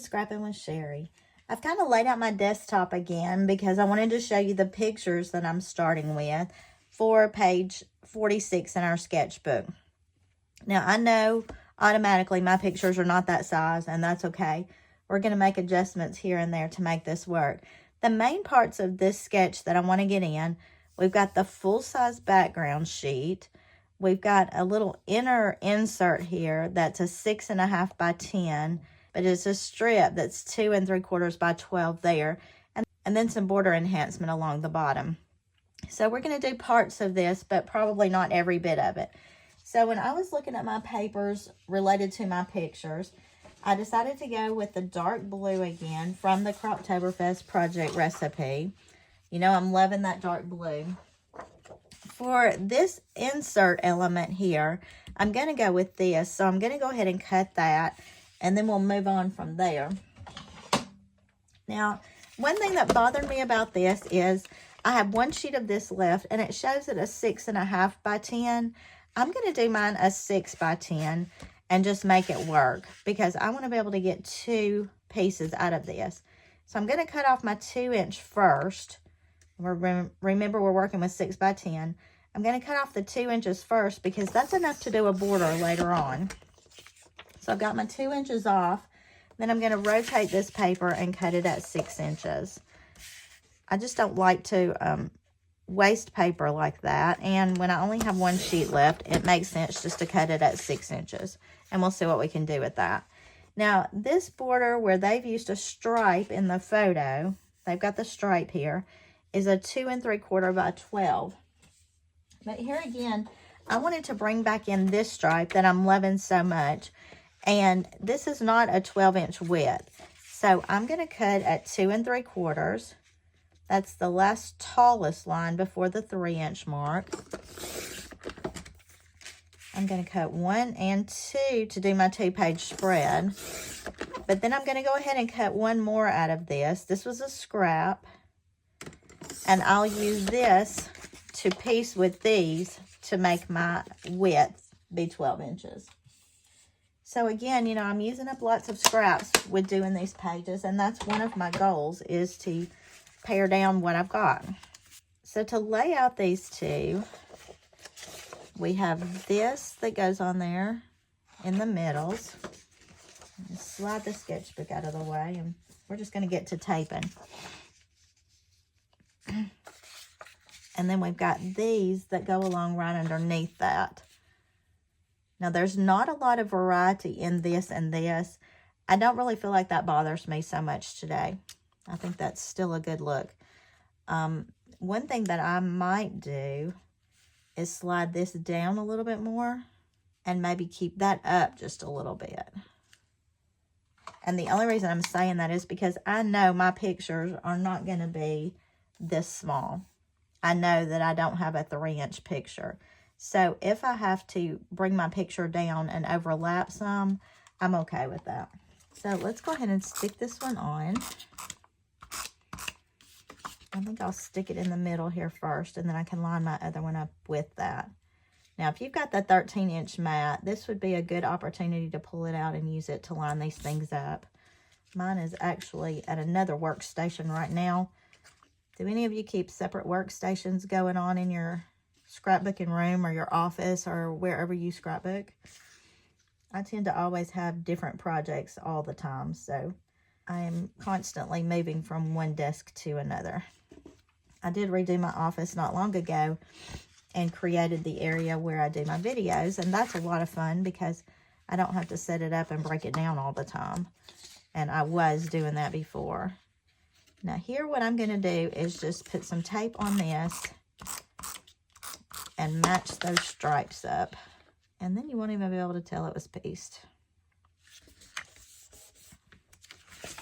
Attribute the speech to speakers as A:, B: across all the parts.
A: Scrappin with Sheri. I've kind of laid out my desktop again because I wanted to show you the pictures that I'm starting with for page 46 in our sketchbook. Now, I know automatically my pictures are not that size, and that's okay. We're going to make adjustments here and there to make this work. The main parts of this sketch that I want to get in, we've got the full-size background sheet. We've got a little inner insert here that's a 6.5 by 10, but it's a strip that's 2 3/4 by 12 there, and then some border enhancement along the bottom. So we're going to do parts of this, but probably not every bit of it. So when I was looking at my papers related to my pictures, I decided to go with the dark blue again from the Croptoberfest project recipe. You know, I'm loving that dark blue. For this insert element here, I'm going to go with this. So I'm going to go ahead and cut that, and then we'll move on from there. Now, one thing that bothered me about this is I have one sheet of this left, and it shows it a 6.5 by 10. I'm going to do mine a 6 by 10 and just make it work because I want to be able to get 2 pieces out of this. So I'm going to cut off my 2-inch first. Remember, we're working with 6 by 10. I'm going to cut off the 2 inches first because that's enough to do a border later on. So I've got my 2 inches off. Then I'm going to rotate this paper and cut it at 6 inches. I just don't like to waste paper like that. And when I only have one sheet left, it makes sense just to cut it at 6 inches. And we'll see what we can do with that. Now, this border where they've used a stripe in the photo, they've got the stripe here, is a 2 3/4 by 12. But here again, I wanted to bring back in this stripe that I'm loving so much. And this is not a 12-inch width. So I'm going to cut at 2 3/4. That's the last tallest line before the 3-inch mark. I'm going to cut 1 and 2 to do my 2-page spread. But then I'm going to go ahead and cut one more out of this. This was a scrap. And I'll use this to piece with these to make my width be 12 inches. So again, you know, I'm using up lots of scraps with doing these pages, and that's one of my goals, is to pare down what I've got. So to lay out these two, we have this that goes on there in the middles. Just slide the sketchbook out of the way, and we're just going to get to taping. And then we've got these that go along right underneath that. Now, there's not a lot of variety in this and this. I don't really feel like that bothers me so much today. I think that's still a good look. One thing that I might do is slide this down a little bit more and maybe keep that up just a little bit. And the only reason I'm saying that is because I know my pictures are not going to be this small. I know that I don't have a 3-inch picture. So if I have to bring my picture down and overlap some, I'm okay with that. So let's go ahead and stick this one on. I think I'll stick it in the middle here first, and then I can line my other one up with that. Now, if you've got the 13-inch mat, this would be a good opportunity to pull it out and use it to line these things up. Mine is actually at another workstation right now. Do any of you keep separate workstations going on in your scrapbooking room or your office or wherever you scrapbook? I tend to always have different projects all the time, so I am constantly moving from one desk to another. I did redo my office not long ago and created the area where I do my videos, and that's a lot of fun because I don't have to set it up and break it down all the time, and I was doing that before. Now here what I'm going to do is just put some tape on this and match those stripes up. And then you won't even be able to tell it was pieced.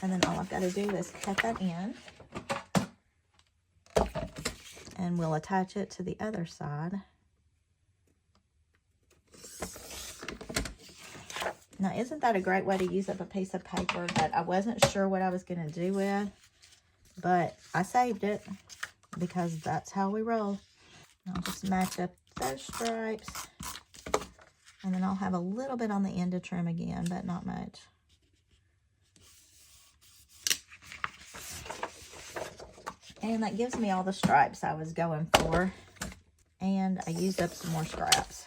A: And then all I've got to do is cut that in. And we'll attach it to the other side. Now isn't that a great way to use up a piece of paper that I wasn't sure what I was going to do with? But I saved it because that's how we roll. I'll just match up those stripes. And then I'll have a little bit on the end to trim again, but not much. And that gives me all the stripes I was going for. And I used up some more scraps.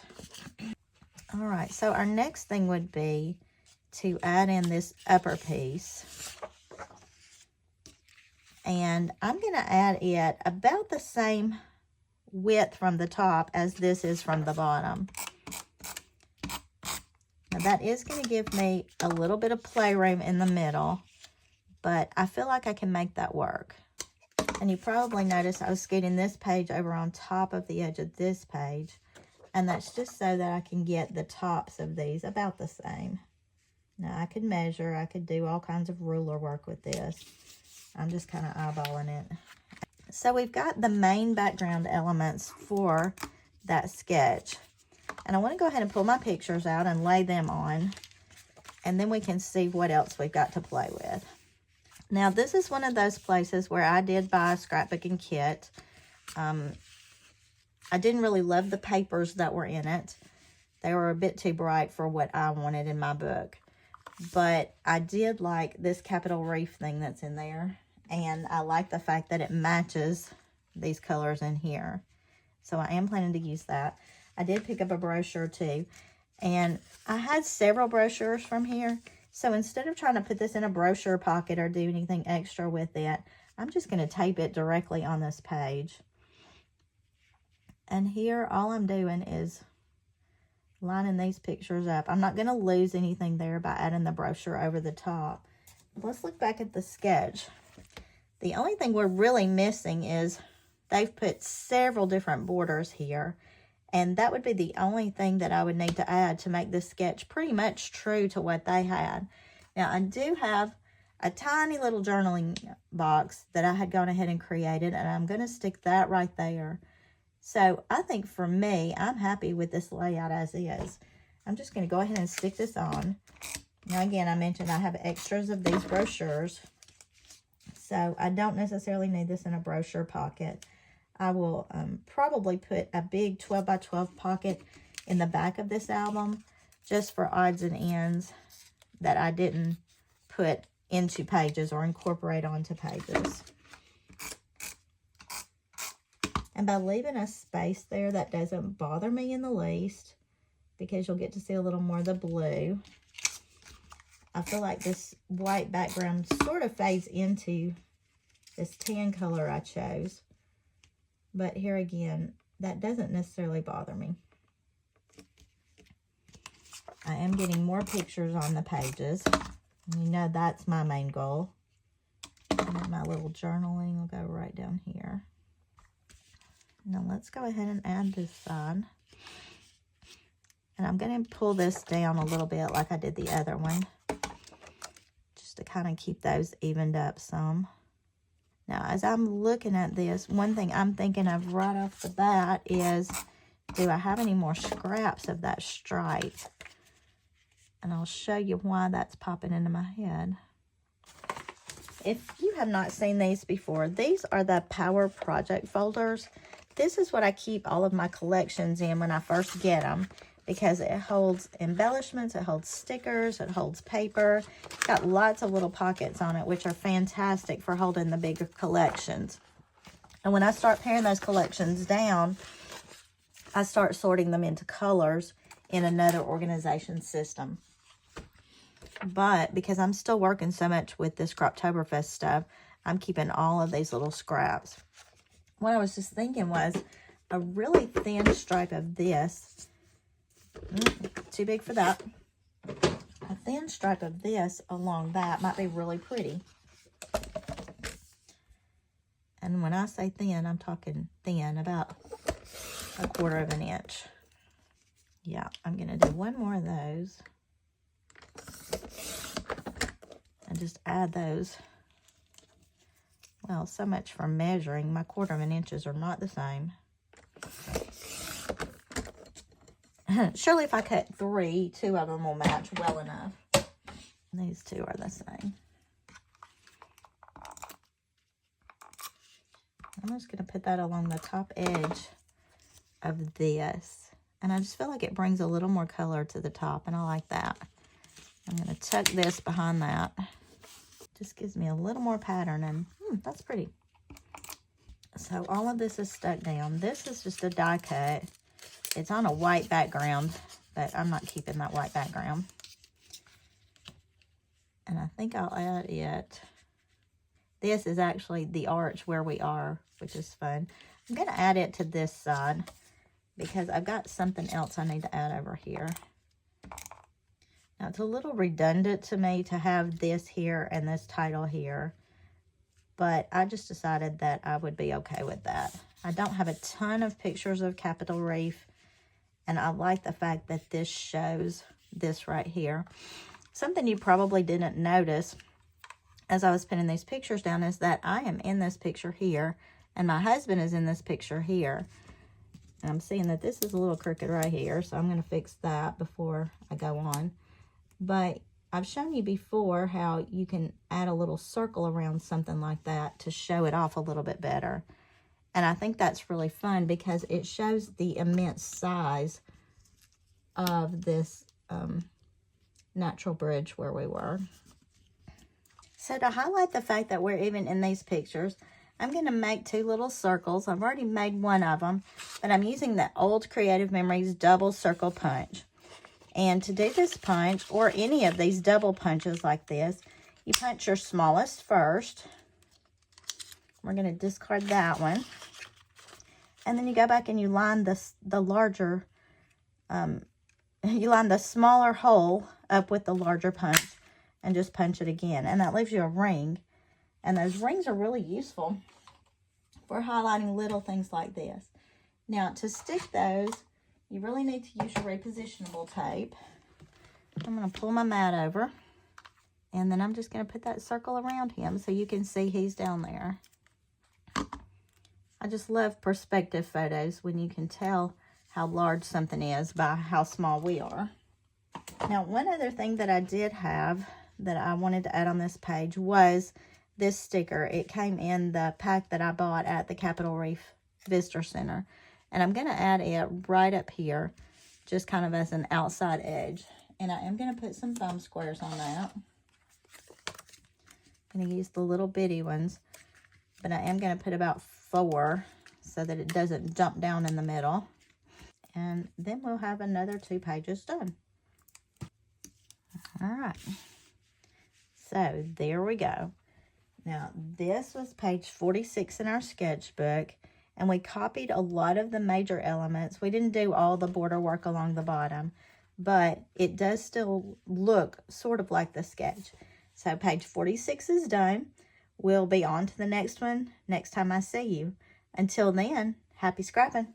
A: All right, so our next thing would be to add in this upper piece. And I'm going to add it about the same width from the top as this is from the bottom. Now that is going to give me a little bit of playroom in the middle, but I feel like I can make that work. And you probably noticed I was scooting this page over on top of the edge of this page, and that's just so that I can get the tops of these about the same. Now I could measure, I could do all kinds of ruler work with this. I'm just kind of eyeballing it. So we've got the main background elements for that sketch. And I want to go ahead and pull my pictures out and lay them on. And then we can see what else we've got to play with. Now this is one of those places where I did buy a scrapbooking kit. I didn't really love the papers that were in it. They were a bit too bright for what I wanted in my book. But I did like this capital reef thing that's in there. And I like the fact that it matches these colors in here. So I am planning to use that. I did pick up a brochure too. And I had several brochures from here. So instead of trying to put this in a brochure pocket or do anything extra with it, I'm just going to tape it directly on this page. And here all I'm doing is lining these pictures up. I'm not going to lose anything there by adding the brochure over the top. Let's look back at the sketch. The only thing we're really missing is they've put several different borders here. And that would be the only thing that I would need to add to make this sketch pretty much true to what they had. Now, I do have a tiny little journaling box that I had gone ahead and created, and I'm going to stick that right there. So I think for me, I'm happy with this layout as is. I'm just going to go ahead and stick this on. Now, again, I mentioned I have extras of these brochures. So I don't necessarily need this in a brochure pocket. I will probably put a big 12 by 12 pocket in the back of this album just for odds and ends that I didn't put into pages or incorporate onto pages. And by leaving a space there, that doesn't bother me in the least because you'll get to see a little more of the blue. I feel like this white background sort of fades into this tan color I chose. But here again, that doesn't necessarily bother me. I am getting more pictures on the pages. You know that's my main goal. And then my little journaling will go right down here. Now let's go ahead and add this side. And I'm going to pull this down a little bit like I did the other one, just to kind of keep those evened up some. Now, as I'm looking at this, one thing I'm thinking of right off the bat is, do I have any more scraps of that stripe? And I'll show you why that's popping into my head. If you have not seen these before, these are the Power Project folders. This is what I keep all of my collections in when I first get them, because it holds embellishments, it holds stickers, it holds paper. It's got lots of little pockets on it, which are fantastic for holding the bigger collections. And when I start paring those collections down, I start sorting them into colors in another organization system. But because I'm still working so much with this Croptoberfest stuff, I'm keeping all of these little scraps. What I was just thinking was a really thin stripe of this. Too big for that. A thin stripe of this along that might be really pretty. And when I say thin, I'm talking thin, about 1/4 of an inch. Yeah, I'm going to do one more of those. And just add those. Well, so much for measuring. My 1/4 of an inches are not the same. Surely if I cut 3, 2 of them will match well enough. These two are the same. I'm just going to put that along the top edge of this. And I just feel like it brings a little more color to the top, and I like that. I'm going to tuck this behind that. Just gives me a little more pattern, and that's pretty. So all of this is stuck down. This is just a die cut. It's on a white background, but I'm not keeping that white background. And I think I'll add it. This is actually the arch where we are, which is fun. I'm going to add it to this side because I've got something else I need to add over here. Now, it's a little redundant to me to have this here and this title here, but I just decided that I would be okay with that. I don't have a ton of pictures of Capitol Reef, and I like the fact that this shows this right here. Something you probably didn't notice as I was putting these pictures down is that I am in this picture here, and my husband is in this picture here. And I'm seeing that this is a little crooked right here, so I'm going to fix that before I go on. But I've shown you before how you can add a little circle around something like that to show it off a little bit better. And I think that's really fun because it shows the immense size of this natural bridge where we were. So to highlight the fact that we're even in these pictures, I'm going to make 2 little circles. I've already made one of them, but I'm using the old Creative Memories double circle punch. And to do this punch, or any of these double punches like this, you punch your smallest first. We're going to discard that one. And then you go back and you line the larger, you line the smaller hole up with the larger punch and just punch it again. And that leaves you a ring. And those rings are really useful for highlighting little things like this. Now, to stick those, you really need to use your repositionable tape. I'm going to pull my mat over. And then I'm just going to put that circle around him so you can see he's down there. I just love perspective photos when you can tell how large something is by how small we are. Now, one other thing that I did have that I wanted to add on this page was this sticker. It came in the pack that I bought at the Capitol Reef Visitor Center. And I'm going to add it right up here, just kind of as an outside edge. And I am going to put some thumb squares on that. I'm going to use the little bitty ones, but I am going to put about 4 so that it doesn't jump down in the middle. And then we'll have another 2 pages done. All right. So there we go. Now, this was page 46 in our sketchbook, and we copied a lot of the major elements. We didn't do all the border work along the bottom, but it does still look sort of like the sketch. So page 46 is done. We'll be on to the next one next time I see you. Until then, happy scrapping.